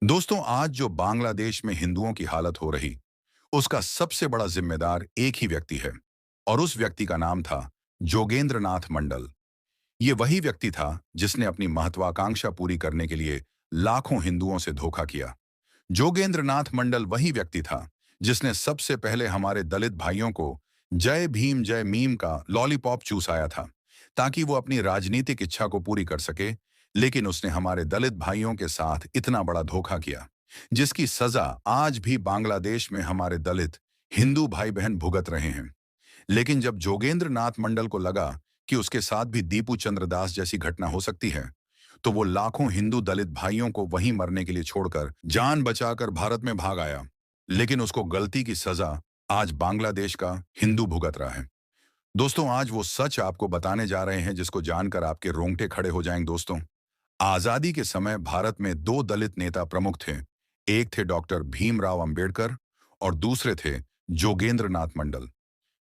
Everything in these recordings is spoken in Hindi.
दोस्तों, आज जो बांग्लादेश में हिंदुओं की हालत हो रही, उसका सबसे बड़ा जिम्मेदार एक ही व्यक्ति है। और उस व्यक्ति का नाम था जोगेंद्र नाथ मंडल। ये वही व्यक्ति था जिसने अपनी महत्वाकांक्षा पूरी करने के लिए लाखों हिंदुओं से धोखा किया। जोगेंद्र नाथ मंडल वही व्यक्ति था जिसने सबसे पहले हमारे दलित भाइयों को जय भीम जय मीम का लॉलीपॉप चूसाया था, ताकि वो अपनी राजनीतिक इच्छा को पूरी कर सके। लेकिन उसने हमारे दलित भाइयों के साथ इतना बड़ा धोखा किया, जिसकी सजा आज भी बांग्लादेश में हमारे दलित हिंदू भाई बहन भुगत रहे हैं। लेकिन जब जोगेंद्र नाथ मंडल को लगा कि उसके साथ भी दीपू चंद्रदास जैसी घटना हो सकती है, तो वो लाखों हिंदू दलित भाइयों को वहीं मरने के लिए छोड़कर जान बचाकर भारत में भाग आया। लेकिन उसको गलती की सजा आज बांग्लादेश का हिंदू भुगत रहा है। दोस्तों, आज वो सच आपको बताने जा रहे हैं जिसको जानकर आपके रोंगटे खड़े हो जाएंगे। दोस्तों, आजादी के समय भारत में दो दलित नेता प्रमुख थे। एक थे डॉक्टर भीमराव अंबेडकर और दूसरे थे जोगेंद्र नाथ मंडल।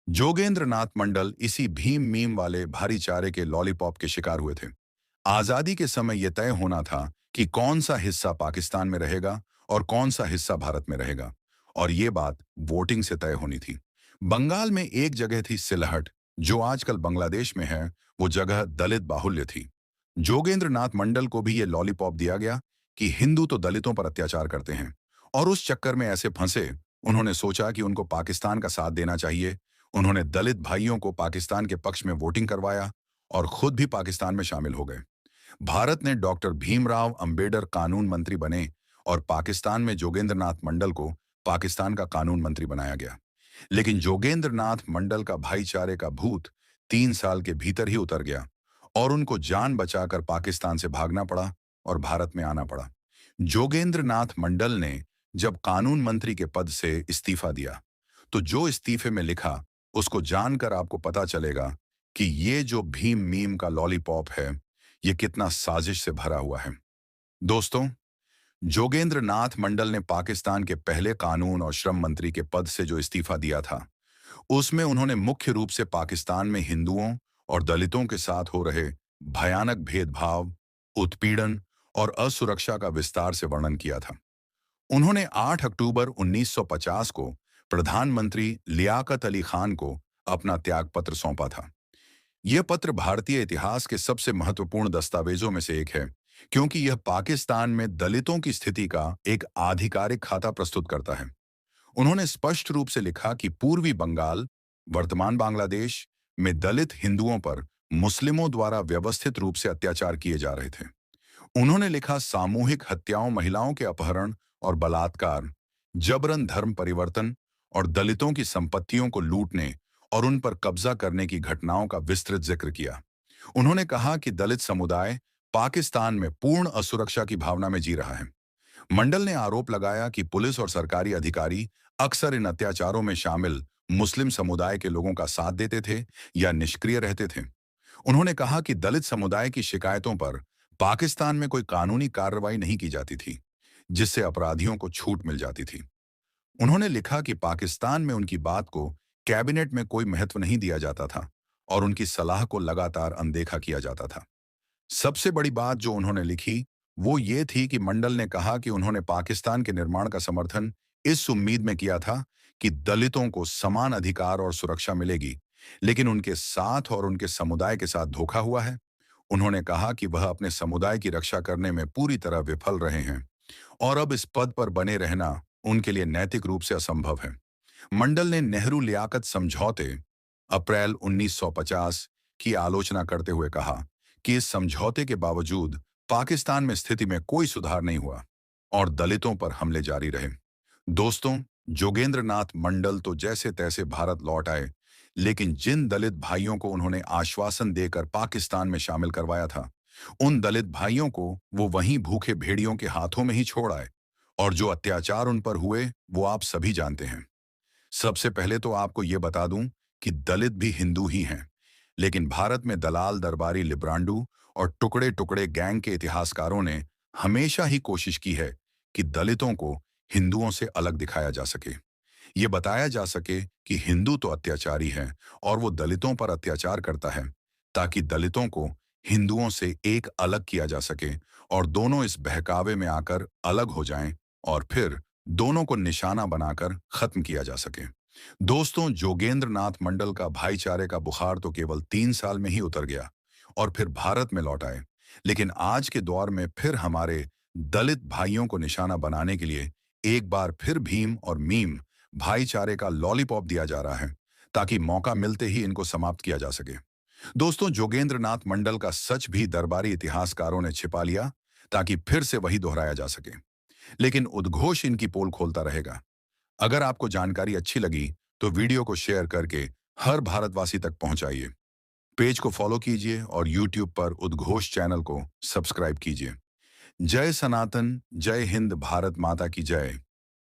जोगेंद्र नाथ मंडल इसी भीम मीम वाले भारी चारे के लॉलीपॉप के शिकार हुए थे। आजादी के समय यह तय होना था कि कौन सा हिस्सा पाकिस्तान में रहेगा और कौन सा हिस्सा भारत में रहेगा। और ये बात वोटिंग से तय होनी थी। बंगाल में एक जगह थी सिलहट, जो आजकल बांग्लादेश में है। वो जगह दलित बाहुल्य थी। जोगेंद्र नाथ मंडल को भी ये लॉलीपॉप दिया गया कि हिंदू तो दलितों पर अत्याचार करते हैं, और उस चक्कर में ऐसे फंसे। उन्होंने सोचा कि उनको पाकिस्तान का साथ देना चाहिए। उन्होंने दलित भाइयों को पाकिस्तान के पक्ष में वोटिंग करवाया और खुद भी पाकिस्तान में शामिल हो गए। भारत ने डॉक्टर भीमराव अंबेडकर कानून मंत्री बने और पाकिस्तान में जोगेंद्र नाथ मंडल को पाकिस्तान का कानून मंत्री बनाया गया। लेकिन जोगेंद्र नाथ मंडल का भाईचारे का भूत 3 साल के भीतर ही उतर गया और उनको जान बचाकर पाकिस्तान से भागना पड़ा और भारत में आना पड़ा। जोगेंद्र नाथ मंडल ने जब कानून मंत्री के पद से इस्तीफा दिया, तो जो इस्तीफे में लिखा, उसको जानकर आपको पता चलेगा कि ये जो भीम मीम का लॉलीपॉप है, ये कितना साजिश से भरा हुआ है। दोस्तों, जोगेंद्र नाथ मंडल ने पाकिस्तान के पहले कानून और श्रम मंत्री के पद से जो इस्तीफा दिया था, उसमें उन्होंने मुख्य रूप से पाकिस्तान में हिंदुओं और दलितों के साथ हो रहे भयानक भेदभाव, उत्पीड़न और असुरक्षा का विस्तार से वर्णन किया था। उन्होंने 8 अक्टूबर 1950 को प्रधानमंत्री लियाकत अली खान को अपना त्यागपत्र सौंपा था। यह पत्र भारतीय इतिहास के सबसे महत्वपूर्ण दस्तावेजों में से एक है, क्योंकि यह पाकिस्तान में दलितों की स्थिति का एक आधिकारिक खाता प्रस्तुत करता है। उन्होंने स्पष्ट रूप से लिखा कि पूर्वी बंगाल, वर्तमान बांग्लादेश में दलित हिंदुओं पर मुस्लिमों द्वारा व्यवस्थित रूप से अत्याचार किए जा रहे थे। उन्होंने लिखा, सामूहिक हत्याओं, महिलाओं के अपहरण और बलात्कार, जबरन धर्म परिवर्तन और दलितों की संपत्तियों को लूटने और उन पर कब्जा करने की घटनाओं का विस्तृत जिक्र किया। उन्होंने कहा कि दलित समुदाय पाकिस्तान में पूर्ण असुरक्षा की भावना में जी रहा है। मंडल ने आरोप लगाया कि पुलिस और सरकारी अधिकारी अक्सर इन अत्याचारों में शामिल मुस्लिम समुदाय के लोगों का साथ देते थे या निष्क्रिय रहते थे। उन्होंने कहा कि दलित समुदाय की शिकायतों पर पाकिस्तान में कोई कानूनी कार्रवाई नहीं की जाती थी, जिससे अपराधियों को छूट मिल जाती थी। उन्होंने लिखा कि पाकिस्तान में उनकी बात को कैबिनेट में कोई महत्व नहीं दिया जाता था और उनकी सलाह को लगातार अनदेखा किया जाता था। सबसे बड़ी बात जो उन्होंने लिखी, वो ये थी कि मंडल ने कहा कि उन्होंने पाकिस्तान के निर्माण का समर्थन इस उम्मीद में किया था कि दलितों को समान अधिकार और सुरक्षा मिलेगी, लेकिन उनके साथ और उनके समुदाय के साथ धोखा हुआ है। उन्होंने कहा कि वह अपने समुदाय की रक्षा करने में पूरी तरह विफल रहे हैं और अब इस पद पर बने रहना उनके लिए नैतिक रूप से असंभव है। मंडल ने नेहरू लियाकत समझौते अप्रैल 1950 की आलोचना करते हुए कहा कि इस समझौते के बावजूद पाकिस्तान में स्थिति में कोई सुधार नहीं हुआ और दलितों पर हमले जारी रहे। दोस्तों, जोगेंद्र नाथ मंडल तो जैसे तैसे भारत लौट आए, लेकिन जिन दलित भाइयों को उन्होंने आश्वासन देकर पाकिस्तान में शामिल करवाया था, उन दलित भाइयों को वो वहीं भूखे भेड़ियों के हाथों में ही छोड़ आए। और जो अत्याचार उन पर हुए, वो आप सभी जानते हैं। सबसे पहले तो आपको ये बता दूं कि दलित भी हिंदू ही हैं, लेकिन भारत में दलाल दरबारी लिब्रांडू और टुकड़े टुकड़े गैंग के इतिहासकारों ने हमेशा ही कोशिश की है कि दलितों को हिंदुओं से अलग दिखाया जा सके। ये बताया जा सके कि हिंदू तो अत्याचारी हैं और वो दलितों पर अत्याचार करता है, ताकि दलितों को हिंदुओं से एक अलग किया जा सके और दोनों इस बहकावे में आकर अलग हो जाएं और फिर दोनों को निशाना बनाकर खत्म किया जा सके। दोस्तों, जोगेंद्र नाथ मंडल का भाईचारे का बुखार तो केवल 3 साल में ही उतर गया और फिर भारत में लौट आए। लेकिन आज के दौर में फिर हमारे दलित भाइयों को निशाना बनाने के लिए एक बार फिर भीम और मीम भाईचारे का लॉलीपॉप दिया जा रहा है, ताकि मौका मिलते ही इनको समाप्त किया जा सके। दोस्तों, जोगेंद्र नाथ मंडल का सच भी दरबारी इतिहासकारों ने छिपा लिया, ताकि फिर से वही दोहराया जा सके। लेकिन उद्घोष इनकी पोल खोलता रहेगा। अगर आपको जानकारी अच्छी लगी तो वीडियो को शेयर करके हर भारतवासी तक पहुंचाइए। पेज को फॉलो कीजिए और यूट्यूब पर उद्घोष चैनल को सब्सक्राइब कीजिए। जय सनातन, जय हिंद, भारत माता की जय।